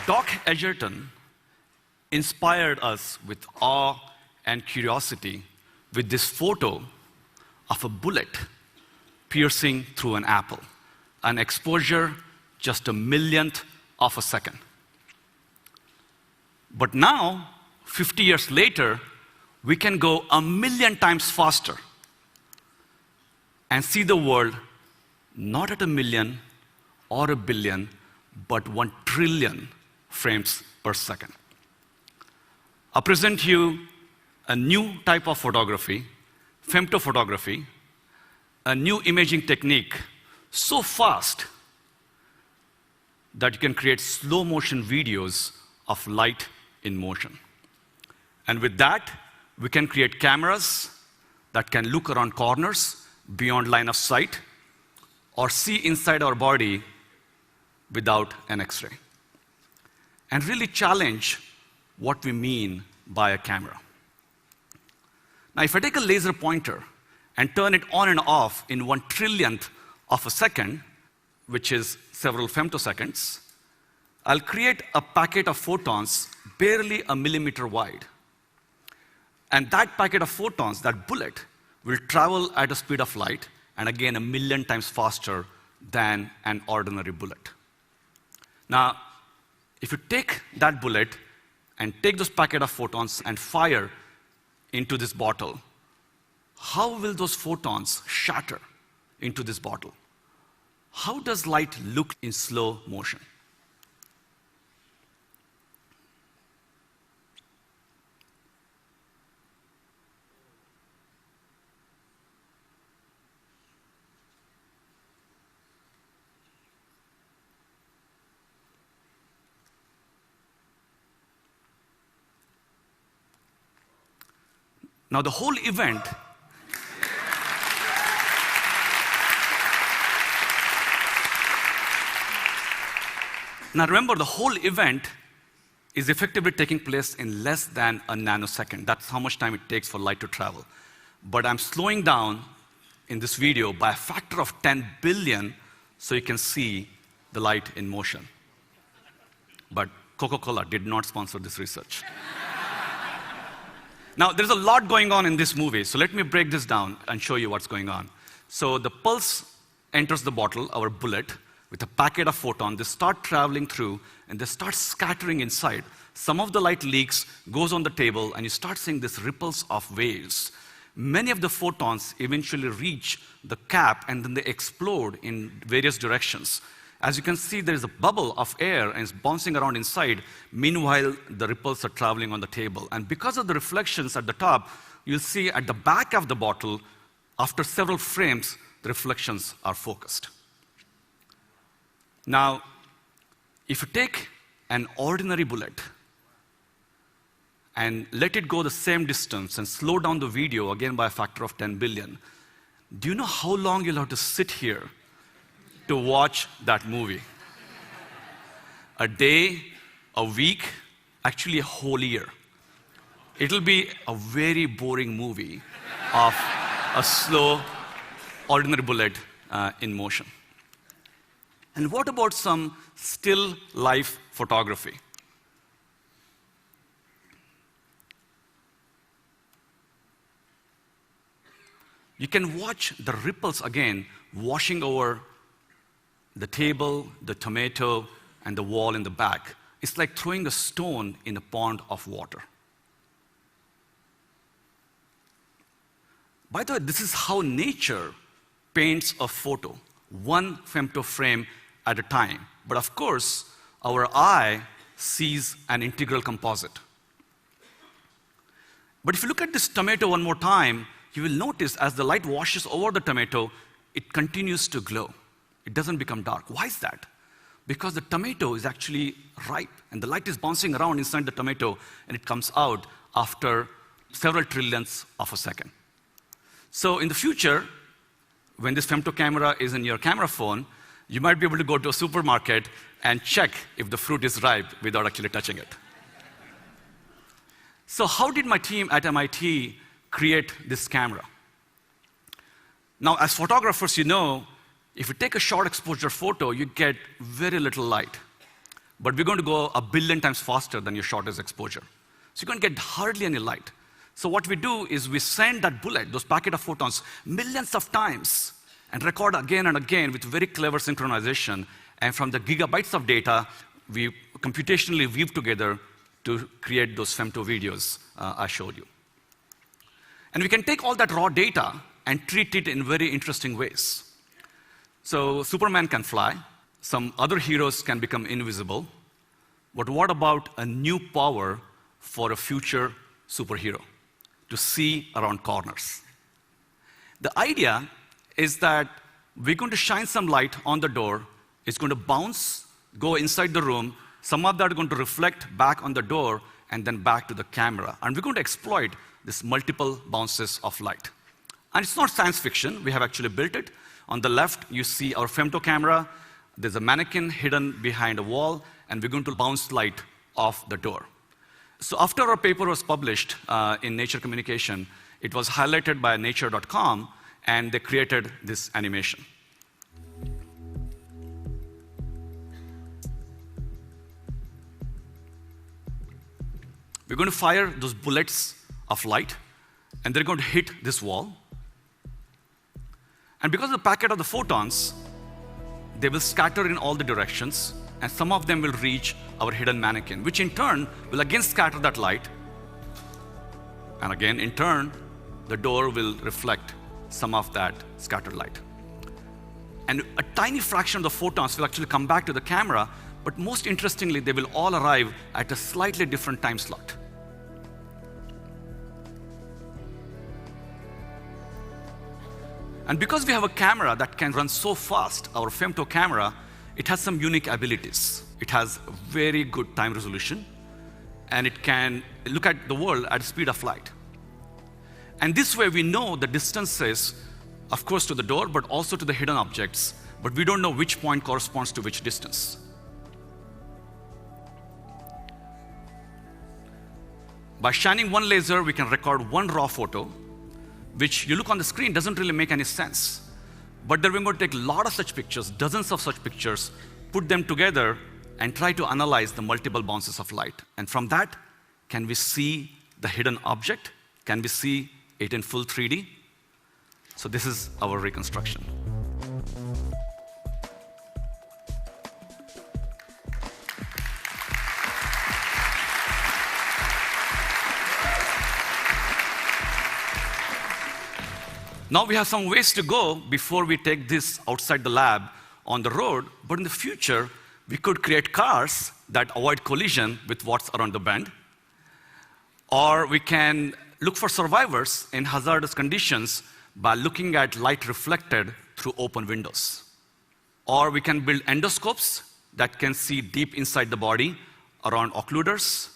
Doc Edgerton inspired us with awe and curiosity with this photo of a bullet piercing through an apple, an exposure just a millionth of a second. But now, 50 years later, we can go 1,000,000 times faster and see the world not at 1,000,000 or 1,000,000,000, but 1,000,000,000,000 frames per second. I present you a new type of photography, femtophotography, a new imaging technique so fast that you can create slow motion videos of light in motion. And with that, we can create cameras that can look around corners beyond line of sight or see inside our body without an X-ray, and really challenge what we mean by a camera. Now, if I take a laser pointer and turn it on and off in 1/1,000,000th of a second, which is several femtoseconds, I'll create a packet of photons barely a millimeter wide. And that packet of photons, that bullet, will travel at a speed of light, and again, 1,000,000 times faster than an ordinary bullet. Now, if you take that bullet and take those packet of photons and fire into this bottle, how will those photons shatter into this bottle? How does light look in slow motion? Now, the whole event Now remember, the whole event is effectively taking place in less than a nanosecond. That's how much time it takes for light to travel. But I'm slowing down in this video by a factor of 10 billion so you can see the light in motion. But Coca-Cola did not sponsor this research. Now, there's a lot going on in this movie, so let me break this down and show you what's going on. So the pulse enters the bottle, our bullet, with a packet of photons. They start traveling through, and they start scattering inside. Some of the light leaks, goes on the table, and you start seeing these ripples of waves. Many of the photons eventually reach the cap, and then they explode in various directions. As you can see, there is a bubble of air, and it's bouncing around inside. Meanwhile, the ripples are traveling on the table. And because of the reflections at the top, you'll see at the back of the bottle, after several frames, the reflections are focused. Now, if you take an ordinary bullet and let it go the same distance and slow down the video, again by a factor of 10 billion, do you know how long you'll have to sit here to watch that movie? A day, a week, actually a whole year. It'll be a very boring movie of a slow, ordinary bullet in motion. And what about some still life photography? You can watch the ripples again washing over the table, the tomato, and the wall in the back. It's like throwing a stone in a pond of water. By the way, this is how nature paints a photo, one femto frame at a time. But of course, our eye sees an integral composite. But if you look at this tomato one more time, you will notice as the light washes over the tomato, it continues to glow. It doesn't become dark. Why is that? Because the tomato is actually ripe, and the light is bouncing around inside the tomato, and it comes out after several trillionths of a second. So in the future, when this femto camera is in your camera phone, You might be able to go to a supermarket and check if the fruit is ripe without actually touching it. So how did my team at MIT create this camera? Now, as photographers, you know, if you take a short exposure photo, you get very little light. But we're going to go 1 billion times faster than your shortest exposure. So you're going to get hardly any light. So what we do is we send that bullet, those packet of photons, millions of times, and record again and again with very clever synchronization. And from the gigabytes of data, we computationally weave together to create those femto videos I showed you. And we can take all that raw data and treat it in very interesting ways. So Superman can fly. Some other heroes can become invisible. But what about a new power for a future superhero? To see around corners. The idea is that we're going to shine some light on the door. It's going to bounce, go inside the room. Some of that is going to reflect back on the door and then back to the camera. And we're going to exploit this multiple bounces of light. And it's not science fiction. We have actually built it. On the left, you see our femto camera. There's a mannequin hidden behind a wall, and we're going to bounce light off the door. So after our paper was published in Nature Communication, it was highlighted by nature.com, and they created this animation. We're going to fire those bullets of light, and they're going to hit this wall. And because of the packet of the photons, they will scatter in all the directions, and some of them will reach our hidden mannequin, which in turn will again scatter that light. And again, in turn, the door will reflect some of that scattered light. And a tiny fraction of the photons will actually come back to the camera, but most interestingly, they will all arrive at a slightly different time slot. And because we have a camera that can run so fast, our femto camera, it has some unique abilities. It has very good time resolution, and it can look at the world at the speed of light. And this way we know the distances, of course, to the door, but also to the hidden objects, but we don't know which point corresponds to which distance. By shining one laser, we can record one raw photo, which you look on the screen doesn't really make any sense. But then we're going to take a lot of such pictures, dozens of such pictures, put them together, and try to analyze the multiple bounces of light. And from that, can we see the hidden object? Can we see it in full 3D? So this is our reconstruction. Now we have some ways to go before we take this outside the lab on the road, but in the future, we could create cars that avoid collision with what's around the bend. Or we can look for survivors in hazardous conditions by looking at light reflected through open windows. Or we can build endoscopes that can see deep inside the body around occluders,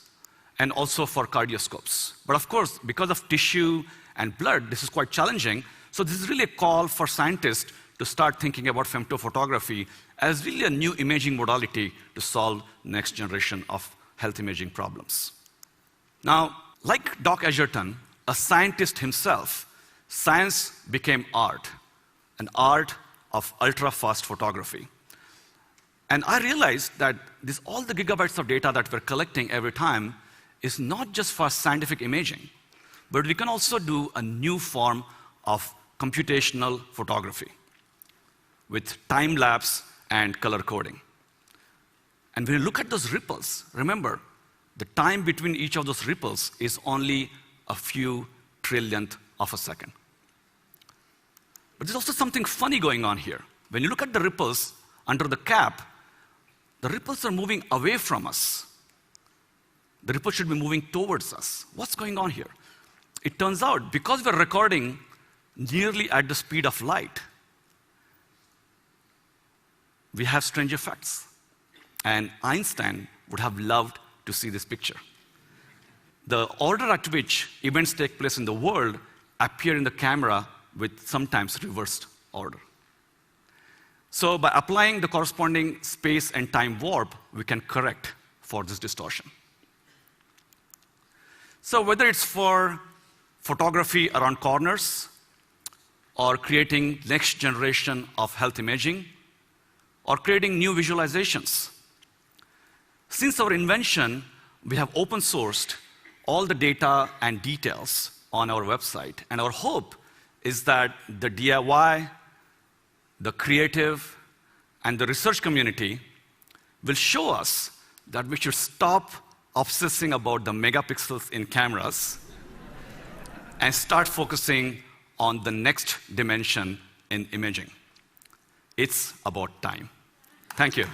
and also for cardioscopes. But of course, because of tissue and blood, this is quite challenging. So this is really a call for scientists to start thinking about femtophotography as really a new imaging modality to solve next generation of health imaging problems. Now, like Doc Edgerton, a scientist himself, science became art, an art of ultra-fast photography. And I realized that all the gigabytes of data that we're collecting every time is not just for scientific imaging, but we can also do a new form of computational photography with time-lapse and color coding. And when you look at those ripples, remember, the time between each of those ripples is only a few trillionth of a second. But there's also something funny going on here. When you look at the ripples under the cap, the ripples are moving away from us. The ripples should be moving towards us. What's going on here? It turns out, because we're recording nearly at the speed of light, we have strange effects. And Einstein would have loved to see this picture. The order at which events take place in the world appear in the camera with sometimes reversed order. So by applying the corresponding space and time warp, we can correct for this distortion. So whether it's for photography around corners, or creating next generation of health imaging, or creating new visualizations, since our invention, we have open sourced all the data and details on our website. And our hope is that the DIY, the creative, and the research community will show us that we should stop obsessing about the megapixels in cameras and start focusing on the next dimension in imaging. It's about time. Thank you.